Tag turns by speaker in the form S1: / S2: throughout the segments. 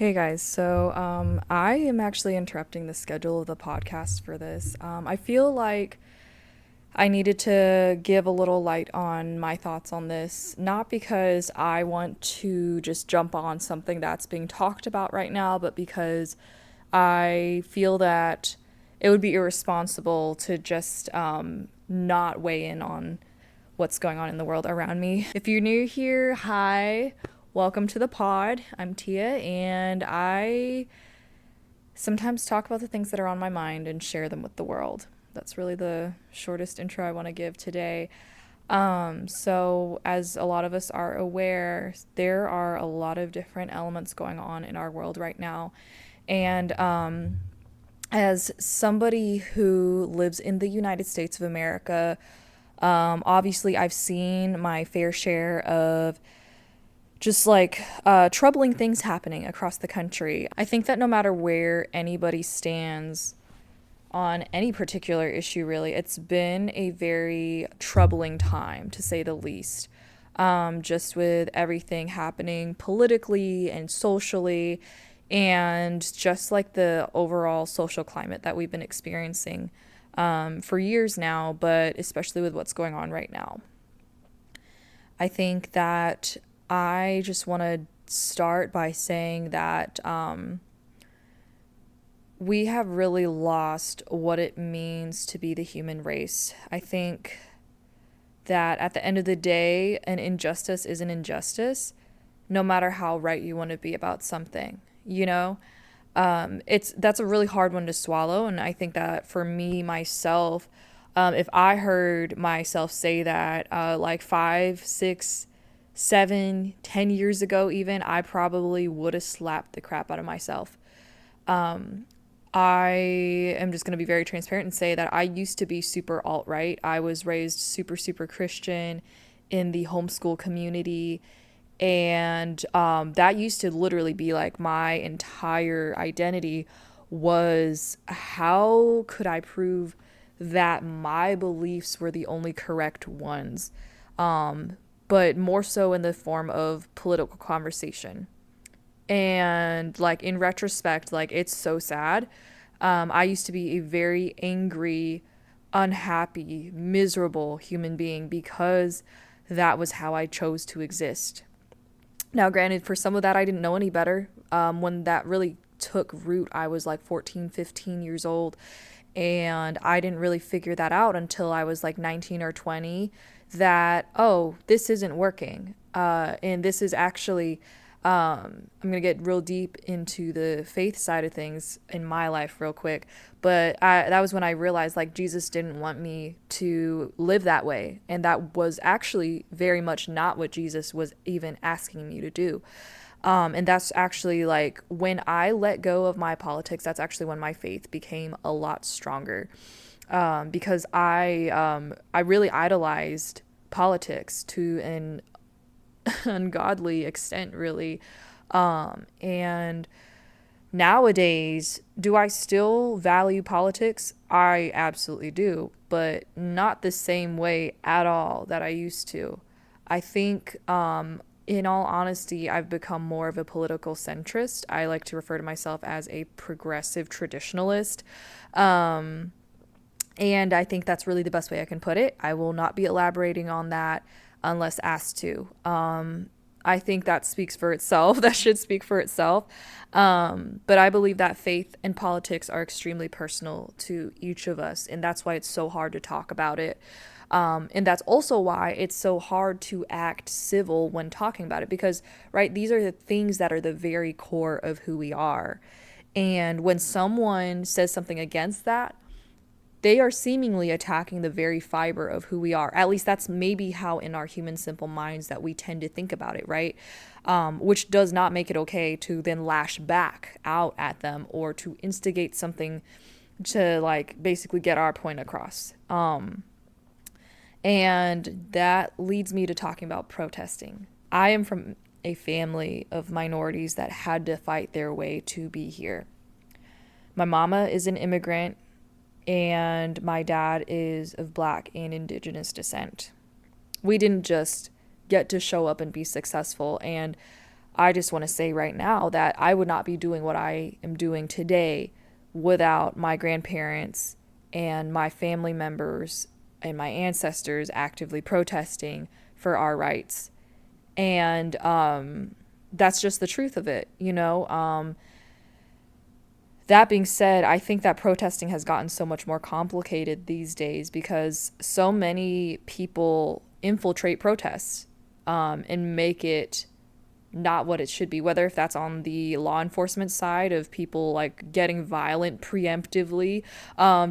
S1: Hey guys, I am actually interrupting the schedule of the podcast for this. I feel like I needed to give a little light on my thoughts on this, not because I want to just jump on something that's being talked about right now, but because I feel that it would be irresponsible to just not weigh in on what's going on in the world around me. If you're new here, hi, welcome to the pod. I'm Tia, and I sometimes talk about the things that are on my mind and share them with the world. That's really the shortest intro I want to give today. As a lot of us are aware, there are a lot of different elements going on in our world right now. And as somebody who lives in the United States of America, obviously I've seen my fair share of just like troubling things happening across the country. I think that no matter where anybody stands on any particular issue, really, it's been a very troubling time, to say the least. Just with everything happening politically and socially, and just like the overall social climate that we've been experiencing for years now, but especially with what's going on right now. I think that I just want to start by saying that we have really lost what it means to be the human race. I think that at the end of the day, an injustice is an injustice, no matter how right you want to be about something, you know? That's a really hard one to swallow, and I think that for me myself, if I heard myself say that like 5, 6, 7, 10 years ago, even, I probably would have slapped the crap out of myself. I am just going to be very transparent and say that I used to be super alt-right. I was raised super, super Christian in the homeschool community. And that used to literally be like my entire identity was how could I prove that my beliefs were the only correct ones? But more so in the form of political conversation. And like in retrospect, like it's so sad. I used to be a very angry, unhappy, miserable human being because that was how I chose to exist. Now, granted, for some of that, I didn't know any better. When that really took root, I was like 14, 15 years old. And I didn't really figure that out until I was like 19 or 20 that, oh, this isn't working. And this is actually, I'm going to get real deep into the faith side of things in my life real quick. But that was when I realized like Jesus didn't want me to live that way. And that was actually very much not what Jesus was even asking me to do. And that's actually like when I let go of my politics, that's actually when my faith became a lot stronger. Because I really idolized politics to an ungodly extent, really. And nowadays, do I still value politics? I absolutely do, but not the same way at all that I used to. I think, in all honesty, I've become more of a political centrist. I like to refer to myself as a progressive traditionalist. Um, and I think that's really the best way I can put it. I will not be elaborating on that unless asked to. I think that speaks for itself. That should speak for itself. But I believe that faith and politics are extremely personal to each of us. And that's why it's so hard to talk about it. And that's also why it's so hard to act civil when talking about it. Because, right, these are the things that are the very core of who we are. And when someone says something against that, they are seemingly attacking the very fiber of who we are. At least that's maybe how in our human simple minds that we tend to think about it, right? Which does not make it okay to then lash back out at them or to instigate something to like basically get our point across. And that leads me to talking about protesting. I am from a family of minorities that had to fight their way to be here. My mama is an immigrant and my dad is of Black and Indigenous descent. We didn't just get to show up and be successful, and I just want to say right now that I would not be doing what I am doing today without my grandparents and my family members and my ancestors actively protesting for our rights. And that's just the truth of it, you know. That being said, I think that protesting has gotten so much more complicated these days because so many people infiltrate protests and make it not what it should be, whether if that's on the law enforcement side of people like getting violent preemptively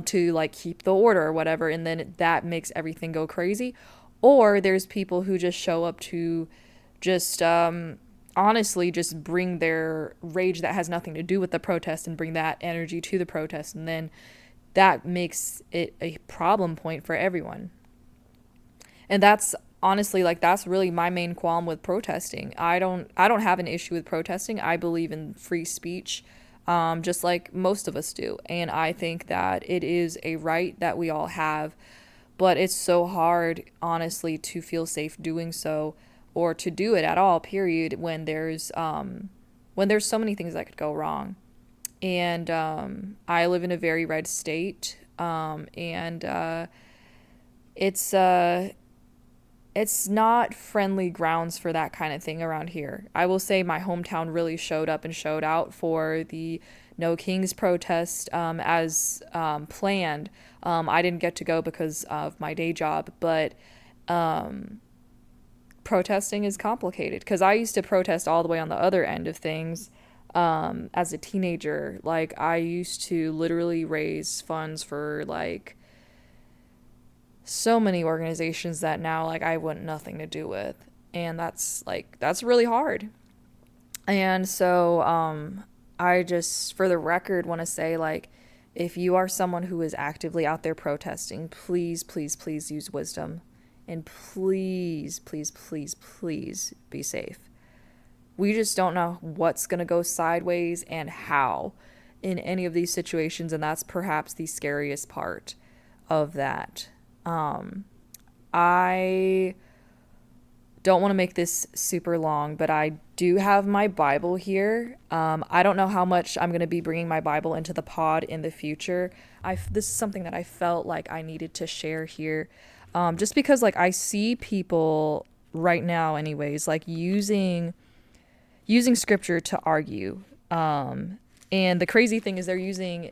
S1: to like keep the order or whatever, and then that makes everything go crazy. Or there's people who just show up to just honestly just bring their rage that has nothing to do with the protest and bring that energy to the protest, and then that makes it a problem point for everyone. And that's honestly like that's really my main qualm with protesting. I don't have an issue with protesting. I believe in free speech, just like most of us do, and I think that it is a right that we all have. But it's so hard, honestly, to feel safe doing so, or to do it at all. Period. When there's so many things that could go wrong, and I live in a very red state, and it's not friendly grounds for that kind of thing around here. I will say my hometown really showed up and showed out for the No Kings protest as planned. I didn't get to go because of my day job, but protesting is complicated because I used to protest all the way on the other end of things as a teenager. Like, I used to literally raise funds for like so many organizations that now like I want nothing to do with, and that's really hard. And so I just, for the record, want to say, like, if you are someone who is actively out there protesting, please, please, please use wisdom, and please, please, please, please be safe. We just don't know what's going to go sideways and how in any of these situations, and that's perhaps the scariest part of that. I don't want to make this super long, but I do have my Bible here. I don't know how much I'm going to be bringing my Bible into the pod in the future. This is something that I felt like I needed to share here, just because like I see people right now, anyways, like using scripture to argue. And the crazy thing is they're using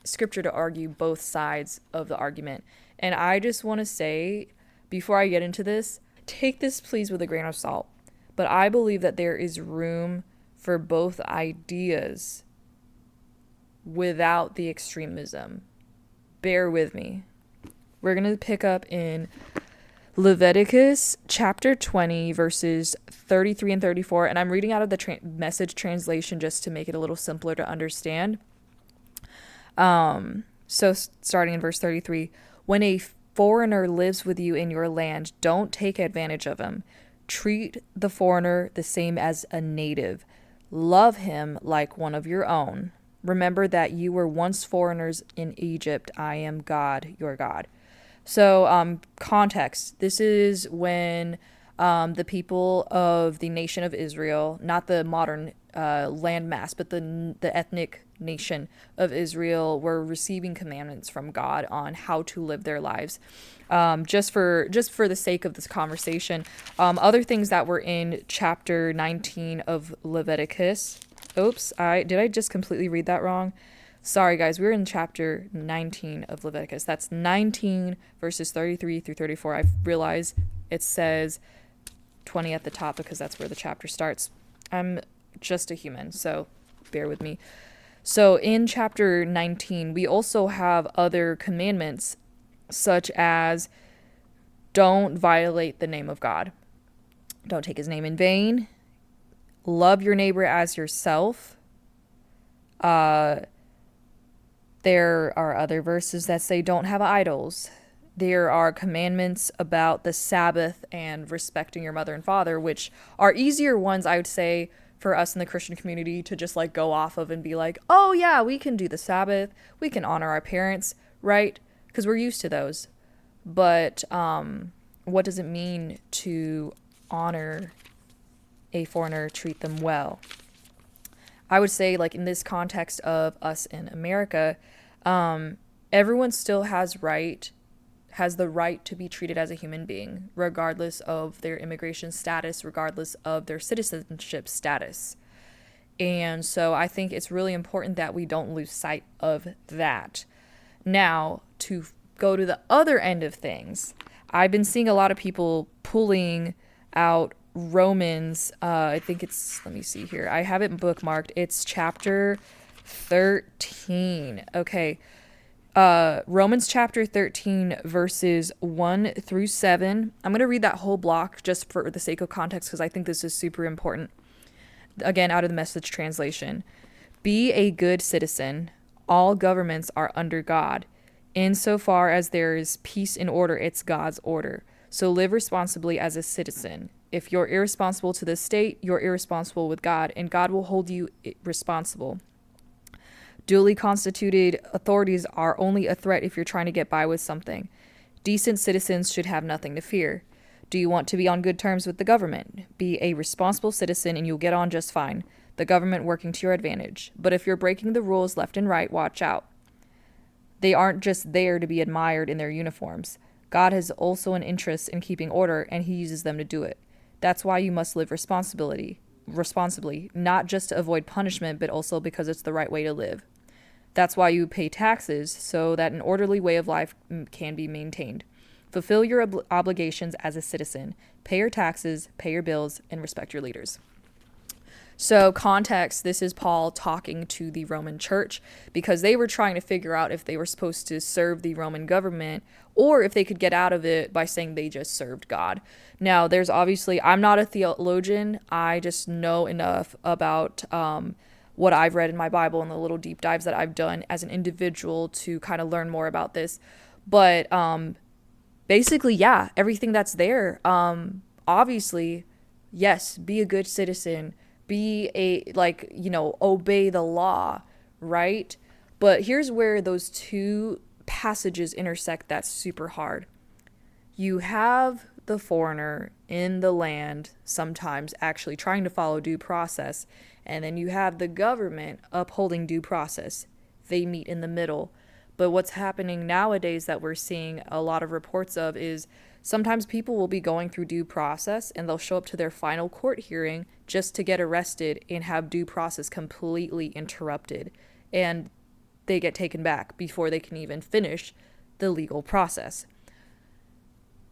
S1: scripture to argue both sides of the argument. And I just want to say, before I get into this, take this please with a grain of salt. But I believe that there is room for both ideas without the extremism. Bear with me. We're going to pick up in Leviticus chapter 20, verses 33 and 34. And I'm reading out of the Message translation just to make it a little simpler to understand. So starting in verse 33, when a foreigner lives with you in your land, don't take advantage of him. Treat the foreigner the same as a native. Love him like one of your own. Remember that you were once foreigners in Egypt. I am God, your God. So, context. This is when the people of the nation of Israel, not the modern landmass, but the ethnic nation of Israel, were receiving commandments from God on how to live their lives. Just for the sake of this conversation, other things that were in chapter 19 of Leviticus. Oops, did I just completely read that wrong? Sorry, guys, we're in chapter 19 of Leviticus. That's 19 verses 33 through 34. I realize it says 20 at the top because that's where the chapter starts. I'm just a human, so bear with me. So in chapter 19, we also have other commandments, such as don't violate the name of God. Don't take his name in vain. Love your neighbor as yourself. There are other verses that say don't have idols. There are commandments about the Sabbath and respecting your mother and father, which are easier ones, I would say, for us in the Christian community to just like go off of and be like, oh yeah, we can do the Sabbath. We can honor our parents, right? Because we're used to those. But what does it mean to honor a foreigner treat them well. I would say, like, in this context of us in America, everyone still has the right to be treated as a human being, regardless of their immigration status, regardless of their citizenship status. And so I think it's really important that we don't lose sight of that. Now, to go to the other end of things, I've been seeing a lot of people pulling out Romans. I think it's, let me see here. I have it bookmarked. It's chapter 13. Okay. Romans chapter 13, verses 1 through 7. I'm going to read that whole block just for the sake of context because I think this is super important. Again, out of the Message translation. Be a good citizen. All governments are under God. Insofar as there is peace and order, it's God's order. So live responsibly as a citizen. If you're irresponsible to the state, you're irresponsible with God, and God will hold you responsible. Duly constituted authorities are only a threat if you're trying to get by with something. Decent citizens should have nothing to fear. Do you want to be on good terms with the government? Be a responsible citizen and you'll get on just fine. The government working to your advantage. But if you're breaking the rules left and right, watch out. They aren't just there to be admired in their uniforms. God has also an interest in keeping order, and he uses them to do it. That's why you must live responsibly, not just to avoid punishment, but also because it's the right way to live. That's why you pay taxes, so that an orderly way of life can be maintained. Fulfill your obligations as a citizen. Pay your taxes, pay your bills, and respect your leaders. So context, this is Paul talking to the Roman church because they were trying to figure out if they were supposed to serve the Roman government or if they could get out of it by saying they just served God. Now, there's obviously, I'm not a theologian. I just know enough about what I've read in my Bible and the little deep dives that I've done as an individual to kind of learn more about this. But basically, yeah, everything that's there. Obviously, yes, be a good citizen. Obey the law, right? But here's where those two passages intersect that's super hard. You have the foreigner in the land sometimes actually trying to follow due process, and then you have the government upholding due process. They meet in the middle. But what's happening nowadays that we're seeing a lot of reports of is sometimes people will be going through due process and they'll show up to their final court hearing just to get arrested and have due process completely interrupted. And they get taken back before they can even finish the legal process.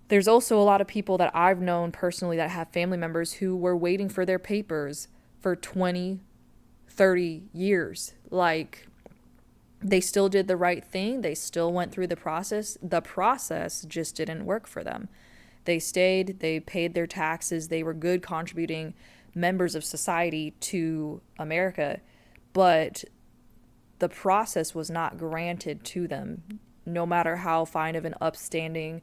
S1: There's also a lot of people that I've known personally that have family members who were waiting for their papers for 20, 30 years. Like, they still did the right thing. They still went through the process. The process just didn't work for them. They stayed, they paid their taxes, they were good contributing members of society to America, but the process was not granted to them, no matter how fine of an upstanding,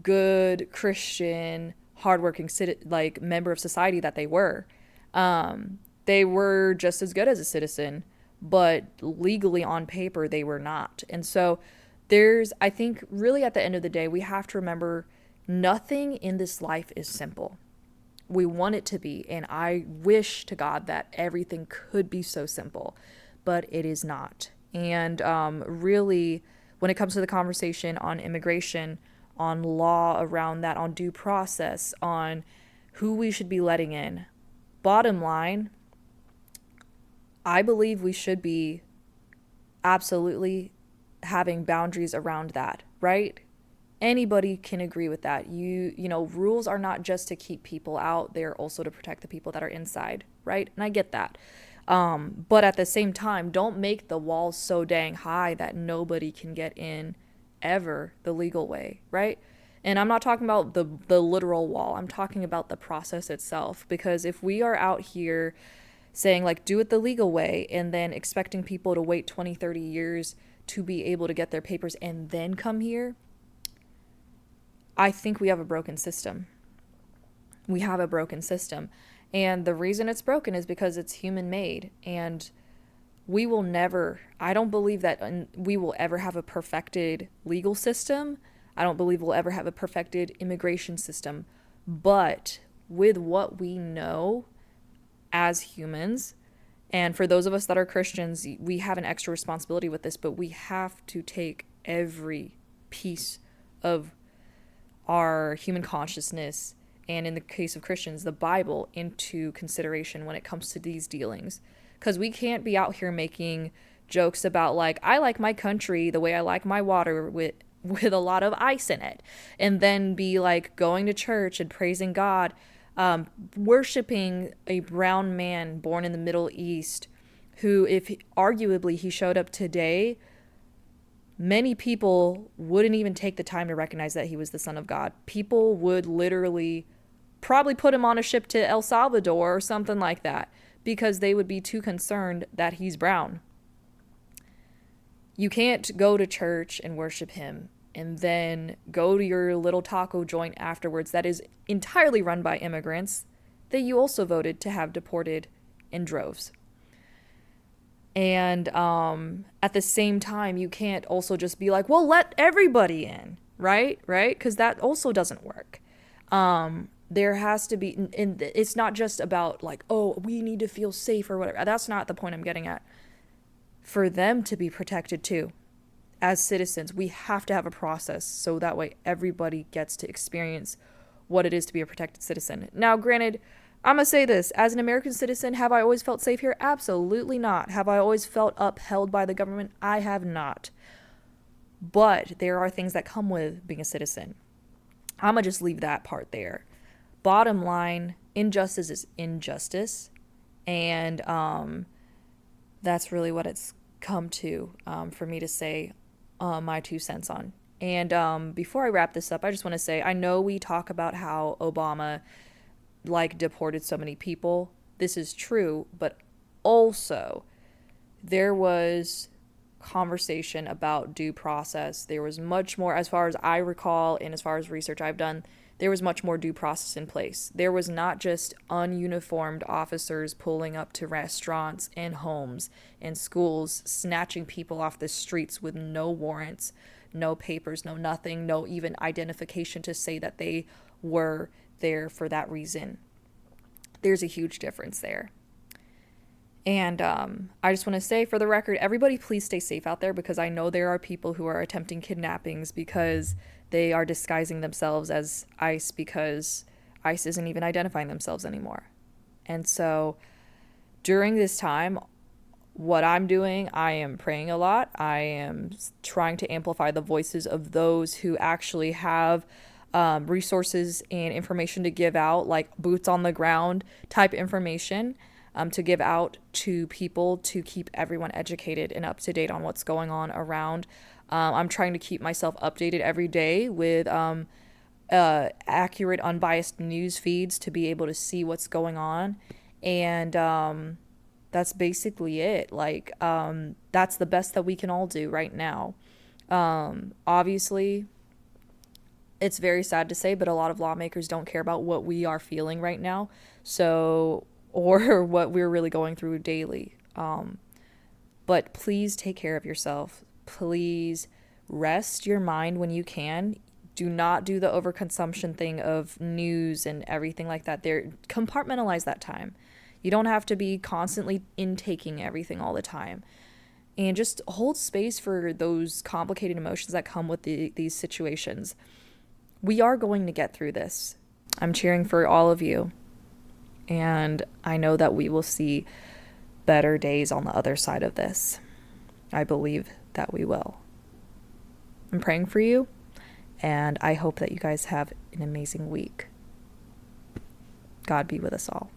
S1: good Christian, hardworking member of society that they were. They were just as good as a citizen, but legally on paper, they were not. And so I think really at the end of the day, we have to remember nothing in this life is simple. We want it to be, and I wish to God that everything could be so simple, but it is not. And really, when it comes to the conversation on immigration, on law around that, on due process, on who we should be letting in, bottom line, I believe we should be absolutely having boundaries around that, right? Anybody can agree with that. You know, rules are not just to keep people out, they're also to protect the people that are inside, right? And I get that. But at the same time, don't make the walls so dang high that nobody can get in ever the legal way, right? And I'm not talking about the literal wall. I'm talking about the process itself. Because if we are out here saying, like, do it the legal way and then expecting people to wait 20, 30 years to be able to get their papers and then come here, I think we have a broken system. We have a broken system. And the reason it's broken is because it's human made. And we will never, I don't believe that we will ever have a perfected legal system. I don't believe we'll ever have a perfected immigration system. But with what we know as humans. And for those of us that are Christians, we have an extra responsibility with this, but we have to take every piece of our human consciousness, and in the case of Christians, the Bible, into consideration when it comes to these dealings. Because we can't be out here making jokes about, like, I like my country the way I like my water with a lot of ice in it, and then be like going to church and praising God, worshiping a brown man born in the Middle East, who, if arguably he showed up today, many people wouldn't even take the time to recognize that he was the Son of God. People would literally probably put him on a ship to El Salvador or something like that, because they would be too concerned that he's brown. You can't go to church and worship him and then go to your little taco joint afterwards that is entirely run by immigrants that you also voted to have deported in droves. And at the same time, you can't also just be like, well, let everybody in, right? Because that also doesn't work. There has to be, and it's not just about like, oh, we need to feel safe or whatever. That's not the point I'm getting at. For them to be protected too, as citizens, we have to have a process so that way everybody gets to experience what it is to be a protected citizen. Now, granted, I'm going to say this. As an American citizen, have I always felt safe here? Absolutely not. Have I always felt upheld by the government? I have not. But there are things that come with being a citizen. I'm going to just leave that part there. Bottom line, injustice is injustice. And that's really what it's come to for me to say my 2 cents on. And before I wrap this up, I just want to say, I know we talk about how Obama deported so many people. This is true, but also there was conversation about due process. There was much more, as far as I recall, and as far as research I've done, there was much more due process in place. There was not just ununiformed officers pulling up to restaurants and homes and schools, snatching people off the streets with no warrants, no papers, no nothing, no even identification to say that they were there for that reason. There's a huge difference there. And I just want to say, for the record, everybody please stay safe out there, because I know there are people who are attempting kidnappings because they are disguising themselves as ICE, because ICE isn't even identifying themselves anymore. And so during this time, what I'm doing, I am praying a lot. I am trying to amplify the voices of those who actually have resources and information to give out, like boots on the ground type information, to give out to people, to keep everyone educated and up to date on what's going on around. I'm trying to keep myself updated every day with accurate, unbiased news feeds to be able to see what's going on. And that's basically it. That's the best that we can all do right now. Obviously, it's very sad to say, but a lot of lawmakers don't care about what we are feeling right now. Or what we're really going through daily. But please take care of yourself. Please rest your mind when you can. Do not do the overconsumption thing of news and everything like that. Compartmentalize that time. You don't have to be constantly intaking everything all the time. And just hold space for those complicated emotions that come with these situations. We are going to get through this. I'm cheering for all of you. And I know that we will see better days on the other side of this. I believe that we will. I'm praying for you, and I hope that you guys have an amazing week. God be with us all.